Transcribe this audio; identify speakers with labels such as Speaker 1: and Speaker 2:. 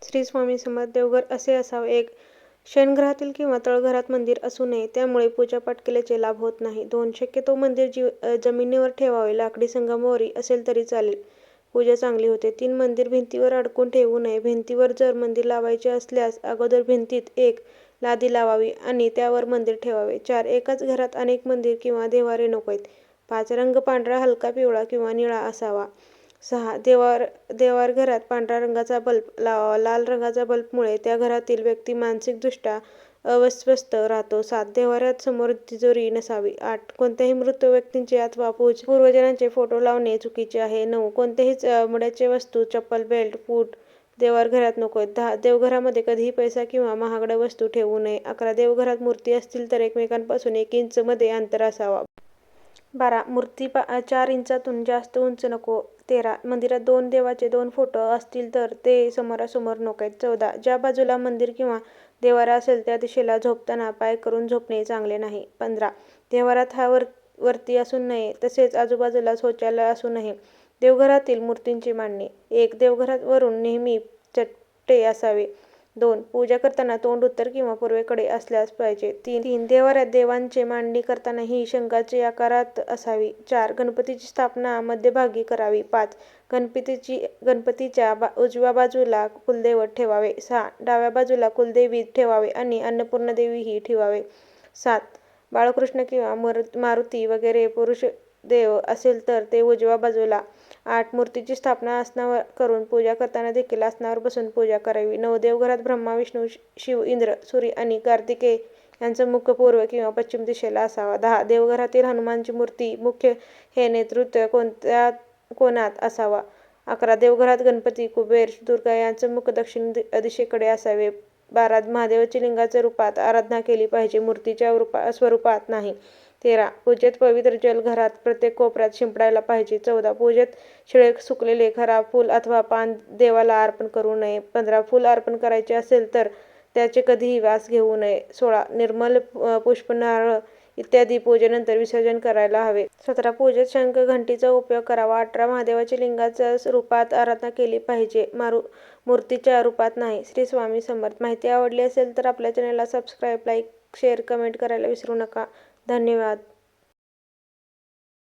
Speaker 1: श्री स्वामी समर्थ. देवघर असे असावे. 1. शयनगृहातील किंवा तळघरात मंदिर असू नये, त्यामुळे पूजापाठ केल्याचे लाभ होत नाही. 2. शक्यतो मंदिर जमिनीवर ठेवावे. लाकडी संगमरवरी असेल तरी चालेल, पूजा चांगली होते. 3. मंदिर भिंतीवर अडकवून ठेवू नये. भिंतीवर जर मंदिर लावायचे असल्यास अगोदर भिंतीत एक लादी लावावी आणि त्यावर मंदिर ठेवावे. 4. एकाच घरात अनेक मंदिर किंवा देव्हारे नकोत. 5. रंग पांढरा, हलका पिवळा किंवा निळा असावा. 6. देवारघरात पांढऱ्या रंगाचा बल्ब लावावा. लाल रंगाच्या बल्बमुळे त्या घरातील व्यक्ती मानसिकदृष्ट्या अस्वस्थ राहतो. 7. देव्हाऱ्यात समोर तिजोरी नसावी. 8. कोणत्याही मृत व्यक्तींचे अथवा पूर्वजांचे फोटो लावणे चुकीचे आहे. 9. कोणत्याही चामड्याच्या वस्तू, चप्पल, बेल्ट, बूट देवाघरात नकोत. 10. देवघरामध्ये कधीही पैसा किंवा महागड्या वस्तू ठेवू नये. 11. देवघरात मूर्ती असतील तर एकमेकांपासून 1 इंच मध्ये अंतर असावा. 12. मूर्ती 4 इंचातून जास्त उंच नको. 13. मंदिरात 2 देवाचे 2 फोटो असतील तर ते समोरासमोर नकोत. 14. ज्या बाजूला मंदिर किंवा देव्हारा असेल त्या दिशेला झोपताना पाय करून झोपणे चांगले नाही. 15. देव्हारात हा वरती असू नये, तसेच आजूबाजूला शौचालय असू नये. देवघरातील मूर्तींची मांडणी. 1. देवघरात वरून नेहमी चट्टे असावे. 2. पूजा करताना तोंड उत्तर किंवा पूर्वेकडे असल्यास पाहिजे. 3. देव्हाऱ्यात देवांची मांडणी करताना ही शंखाच्या आकारात असावी. 4. गणपतीची स्थापना मध्यभागी करावी. 5. गणपतीच्या उजव्या बाजूला कुलदैवत ठेवावे. 6. डाव्या बाजूला कुलदेवी ठेवावे आणि अन्नपूर्णादेवीही ठेवावे. 7. बाळकृष्ण किंवा मारुती वगैरे पुरुषदेव असेल तर ते उजव्या बाजूला. 8. मूर्तीची स्थापना आसनावर करून पूजा करताना देखील आसनावर बसून पूजा करावी. 9. देवघरात ब्रह्मा, विष्णू, शिव, इंद्र, सूर्य आणि कार्तिकेय यांचा मुख पूर्व किंवा पश्चिम दिशेला असावा. 10. देवघरातील हनुमानची मूर्ती मुख्य हे नेतृत्व कोणत्या कोनात असावा. 11. देवघरात गणपती, कुबेर, दुर्गा यांचे मुख दक्षिण दिशेकडे असावे. 12. महादेवाची लिंगाच्या रूपात आराधना केली पाहिजे, मूर्तीच्या स्वरूपात नाही. 13. पूजेत पवित्र जल घरात प्रत्येक कोपऱ्यात शिंपडायला पाहिजे. 14. पूजेत शिळे, सुकलेले, खराब फूल अथवा पान देवाला अर्पण करू नये. 15. फूल अर्पण करायचे असेल तर त्याचे कधीही वास घेऊ नये. 16. निर्मल पुष्प, नारळ इत्यादी पूजेनंतर विसर्जन करायला हवे. 17. पूजेत शंख, घंटीचा उपयोग करावा. 18. महादेवाच्या लिंगाच्या रूपात आराधना केली पाहिजे, मूर्तीच्या रूपात नाही. श्री स्वामी समर्थ. माहिती आवडली असेल तर आपल्या चॅनेलला सबस्क्राईब, लाईक, शेअर, कमेंट करायला विसरू नका. धन्यवाद.